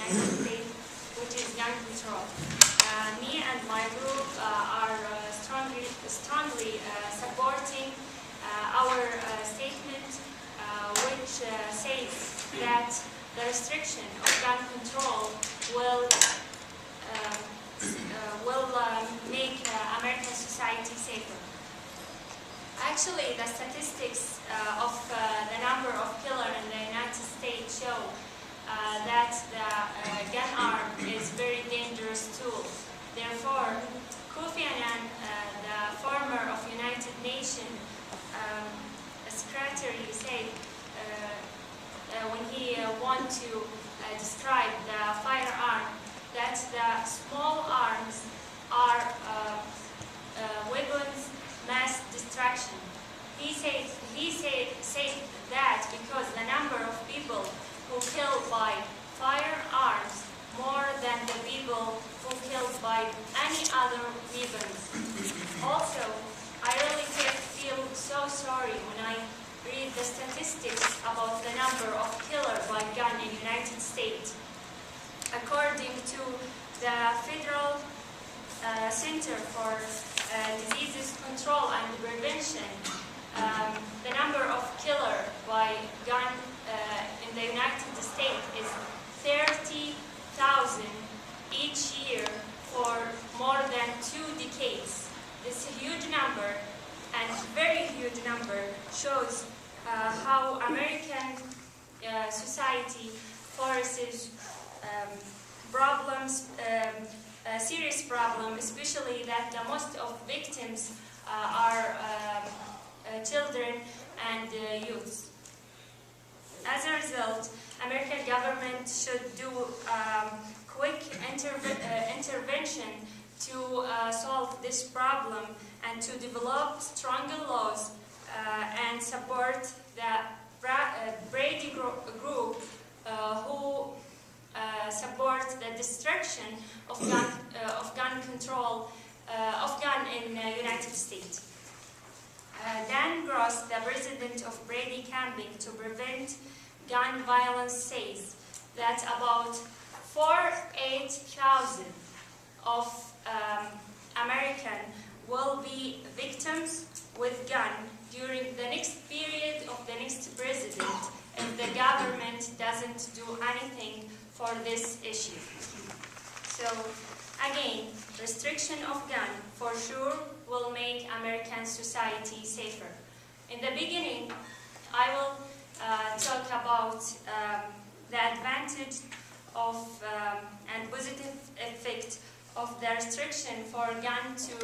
United States, which is gun control. Me and my group are strongly supporting our statement, which says that the restriction of gun control will make American society safer. Actually, the statistics of the number of killers in the United States show that the gun arm is a very dangerous tool. Therefore, Kofi Annan, the former of United Nations secretary, said when he wanted to describe the firearm that the small arms are weapons mass destruction. He said that because the number of people who kill by firearms more than the people who kill by any other weapons. Also, I really feel so sorry when I read the statistics about the number of killers by gun in the United States. According to the Federal Center for Diseases Control and Prevention, the number of killers by gun in the United States is 30,000 each year for more than 2 decades. This huge number, and very huge number, shows how American society faces problems, serious problem, especially that the most of victims are children and youths. As a result, American government should do quick intervention to solve this problem and to develop stronger laws and support the Brady group who support the destruction of gun control of gun in the United States. Dan Gross, the president of Brady Camping to Prevent Gun Violence, says that about 48,000 of Americans will be victims with gun during the next period of the next president if the government doesn't do anything for this issue. So, again, restriction of gun for sure will make American society safer. In the beginning, I will talk about the advantage of and positive effect of the restriction for gun to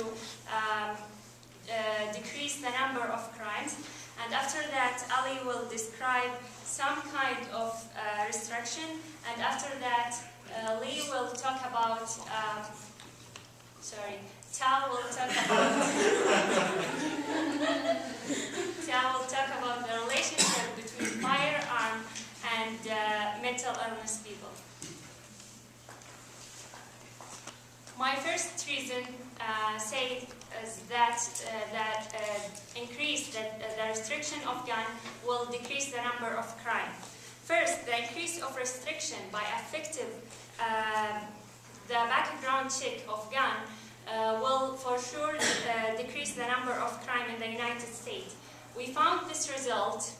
decrease the number of crimes, and after that Ali will describe some kind of restriction, and after that Lee will talk about Tal will talk about the relationship between firearm and mental illness people. My first reason is that the restriction of gun will decrease the number of crime. First, the increase of restriction by effective the background check of gun will for sure decrease the number of crime in the United States. We found this result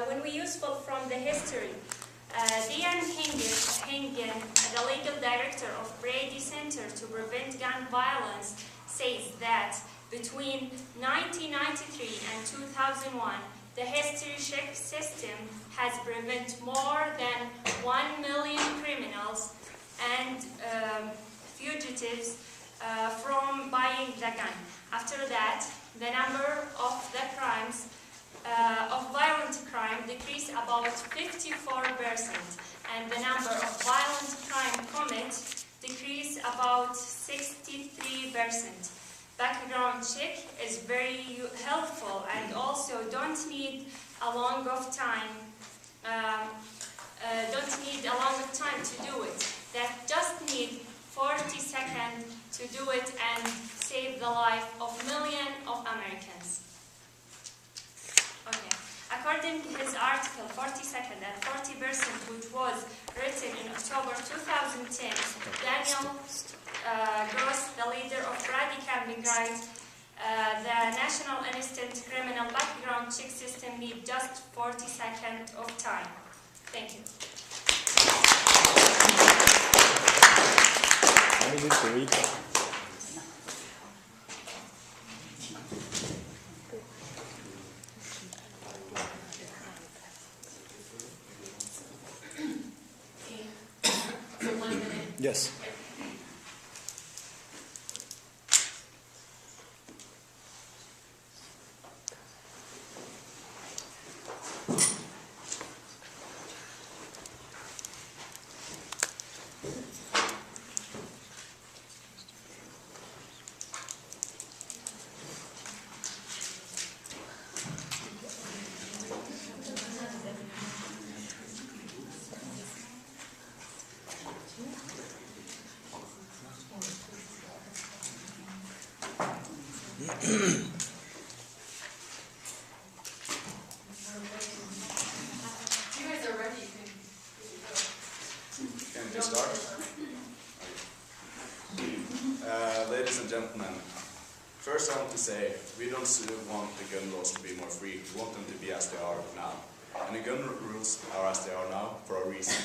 when we useful from the history. Diane Hingen, the legal director of Brady Center to Prevent Gun Violence, says that between 1993 and 2001, the history check system has prevented more than 1 million criminals and fugitives from buying the gun. After that, the number of the crimes of violent crime decreased about 54%, and the number of violent crime commit decreased about 63%. Background check is very helpful and also don't need a long of time. To do it. That just need 40 seconds to do it and save the life of millions of Americans. Okay. According Quoting his article 42nd and 40%, which was written in October 2010, Daniel Gross, the leader of Brady Camping Right, the National Instant Criminal Background Check System needs just 40 seconds of time. Thank you. Yes. Ladies and gentlemen, first I want to say we don't want the gun laws to be more free. We want them to be as they are now. And the gun rules are as they are now for a reason.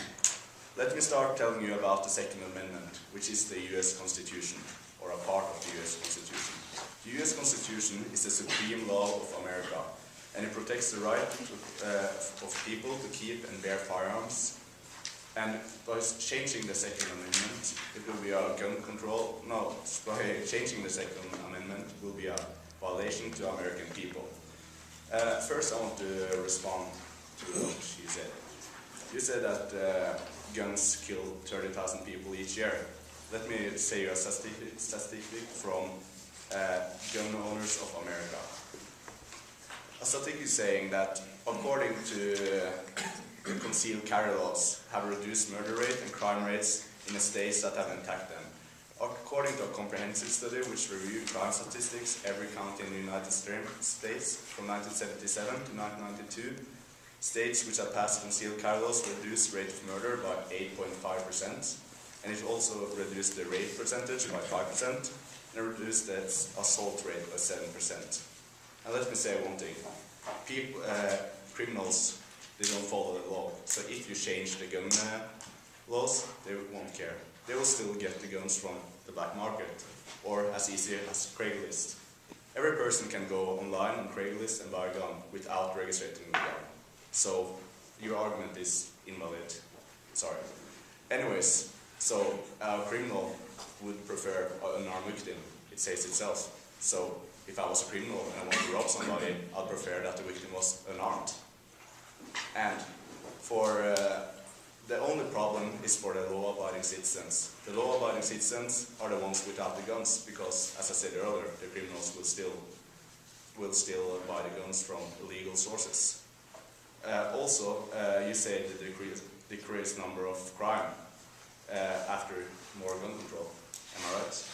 Let me start telling you about the Second Amendment, which is the US Constitution, or a part of the US Constitution. The US Constitution is the supreme law of America, and it protects the right of people to keep and bear firearms. And by changing the Second Amendment, it will be a gun control. No, by changing the Second Amendment, it will be a violation to American people. First, I want to respond to what she said. You said that guns kill 30,000 people each year. Let me say you a statistic from Gun Owners of America. A statistic is saying that according to concealed carry laws have reduced murder rate and crime rates in the states that have attacked them. According to a comprehensive study which reviewed crime statistics every county in the United States from 1977 to 1992, states which have passed concealed carry laws reduced rate of murder by 8.5%, and it also reduced the rape percentage by 5%, and reduced the assault rate by 7%. And let me say one thing. Criminals, they don't follow the law. So if you change the gun laws, they won't care. They will still get the guns from the black market, or as easy as Craigslist. Every person can go online on Craigslist and buy a gun without registering the gun. So your argument is invalid. Sorry. Anyways, so a criminal would prefer an unarmed victim. It says itself. So if I was a criminal and I wanted to rob somebody, I'd prefer that the victim was unarmed. And for the only problem is for the law-abiding citizens. The law-abiding citizens are the ones without the guns, because, as I said earlier, the criminals will still buy the guns from illegal sources. Also, you said the decreased number of crime after more gun control. Am I right?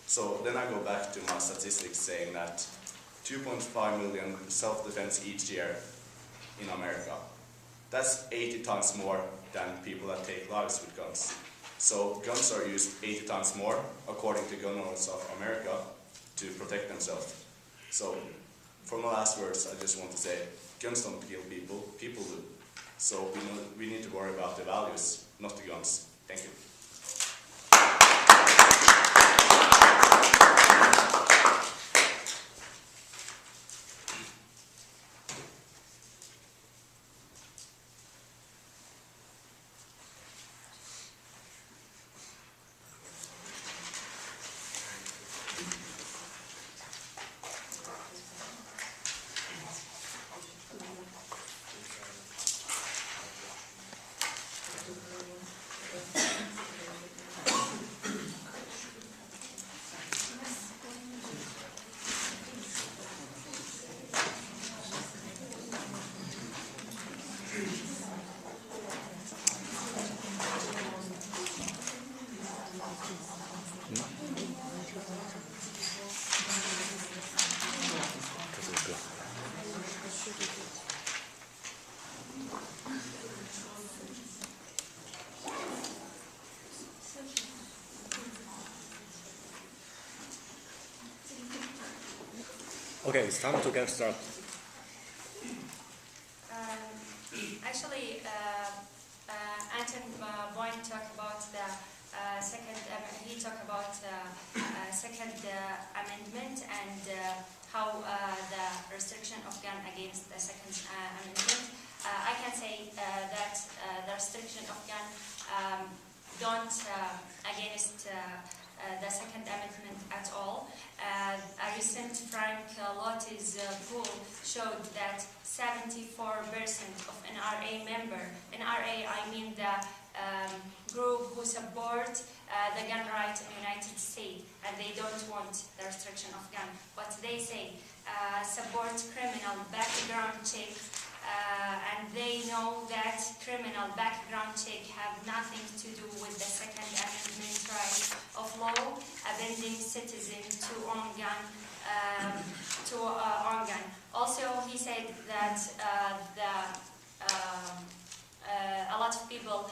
So then I go back to my statistics saying that 2.5 million self-defense each year in America. That's 80 times more than people that take lives with guns. So guns are used 80 times more, according to Gun Owners of America, to protect themselves. So for my last words, I just want to say, guns don't kill people, people do. So we need to worry about the values, not the guns. Thank you. Okay, it's time to get started. Actually, Anton Boyne talked about the second. He talked about second amendment and how the restriction of gun against the second amendment. I can say that the restriction of gun don't against the second amendment at all. A recent Frank Lotte's poll showed that 74% of NRA member, NRA I mean the group who support the gun right in the United States, and they don't want the restriction of gun, but they say support criminal background check, and they know that criminal background check have nothing to do with the Second Amendment right of law, abandoning citizen to own gun. Also, he said that a lot of people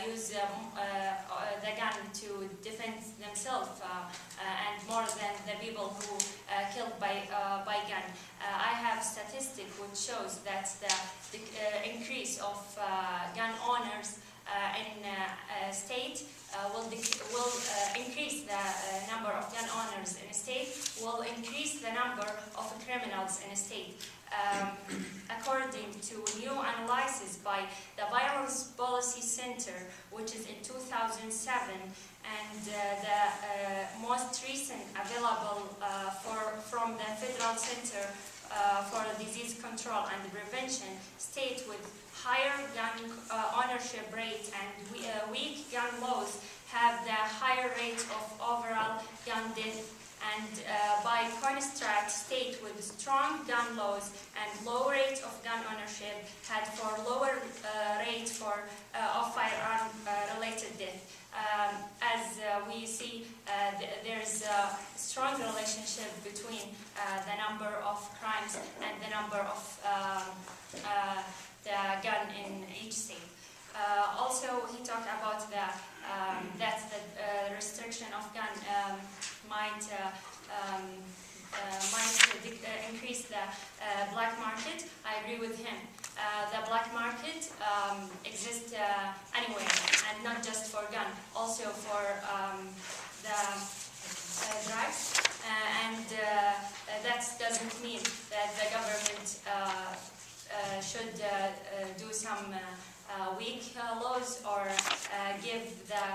use the gun to defend themselves, and more than the people who killed by gun. I have statistics which shows that the increase of gun owners in state will increase the number of gun owners in a state, will increase the number of criminals in a state. According to new analysis by the Violence Policy Center, which is in 2007, and the most recent available from the Federal Center for Disease Control and Prevention, state with higher gun ownership rate and weak gun laws have the higher rate of overall gun death. And by contrast, state with strong gun laws and low rate of gun ownership had for lower rate for of firearm related death. As we see, there's a strong relationship between the number of crimes and the number of the gun in each state. Also, he talked about that the restriction of gun might increase the black market. I agree with him. The black market exists anywhere, and not just for gun, also for the drugs, and that doesn't mean that the government should do some weak laws or give the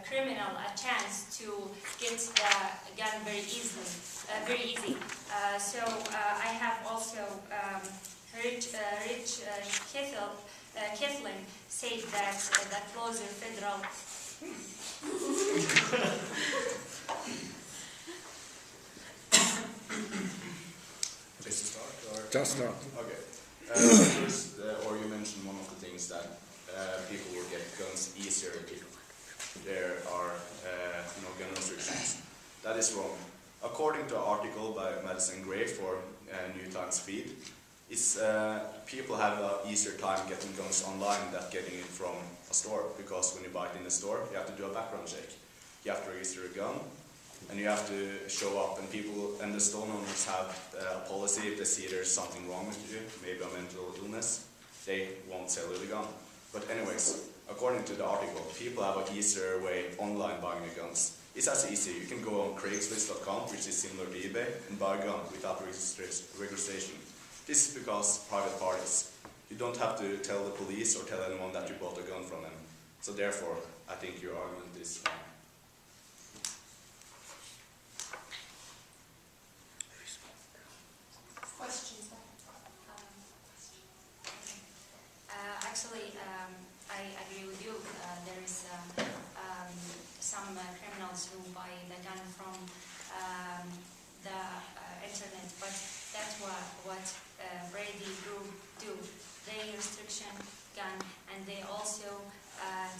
criminal a chance to get the gun very easy. So I have also Rich Kethlen said that the closer federal Please start, or? Just start. Okay. First, or you mentioned one of the things that people will get guns easier if there are no gun restrictions. That is wrong. According to an article by Madison Gray for New Times Feed, it's people have an easier time getting guns online than getting it from a store, because when you buy it in the store, you have to do a background check. You have to register a gun, and you have to show up, and the store owners have a policy. If they see there's something wrong with you, maybe a mental illness, they won't sell you the gun. But anyways, according to the article, people have an easier way online buying the guns. It's as easy. You can go on Craigslist.com, which is similar to eBay, and buy a gun without registration. This is because private parties. You don't have to tell the police or tell anyone that you bought a gun from them. So therefore, I think your argument is wrong. questions. Actually, I agree with you. There is some criminals who buy the gun from the internet, but that's what Brady Group do. They restriction gun, and they also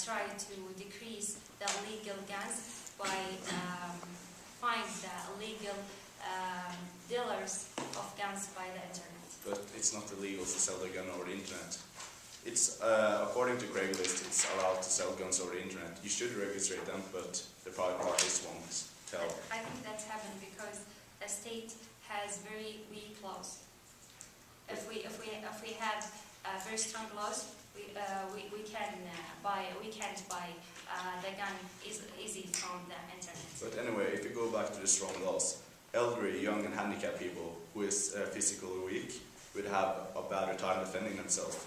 try to decrease the illegal guns by find the illegal dealers of guns by the internet. But it's not illegal to sell the gun over the internet. It's according to Craigslist, it's allowed to sell guns over the internet. You should register them, but the private parties won't tell. I think that's happened because the state has very weak laws. If we have very strong laws, we can't buy the gun easy from the internet. But anyway, if you go back to the strong laws, elderly, young and handicapped people who is physically weak would have a better time defending themselves.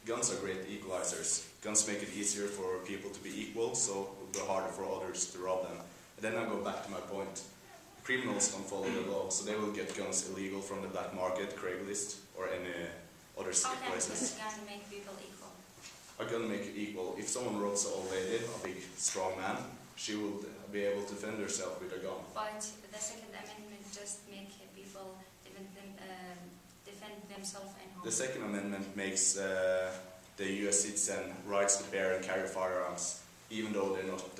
Guns are great equalizers. Guns make it easier for people to be equal, so it will be harder for others to rob them. And then I go back to my point. Criminals don't follow the law, so they will get guns illegal from the black market, Craigslist, or any other How can places. a gun make people equal? A gun make it equal. If someone robs an old lady, a big strong man, she will be able to defend herself with a gun. But the Second Amendment just make people defend themselves and home. The Second Amendment makes the US citizen rights to bear and carry firearms, even though they're not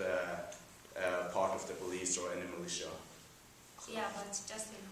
part of the police or any militia. Yeah, but just in home.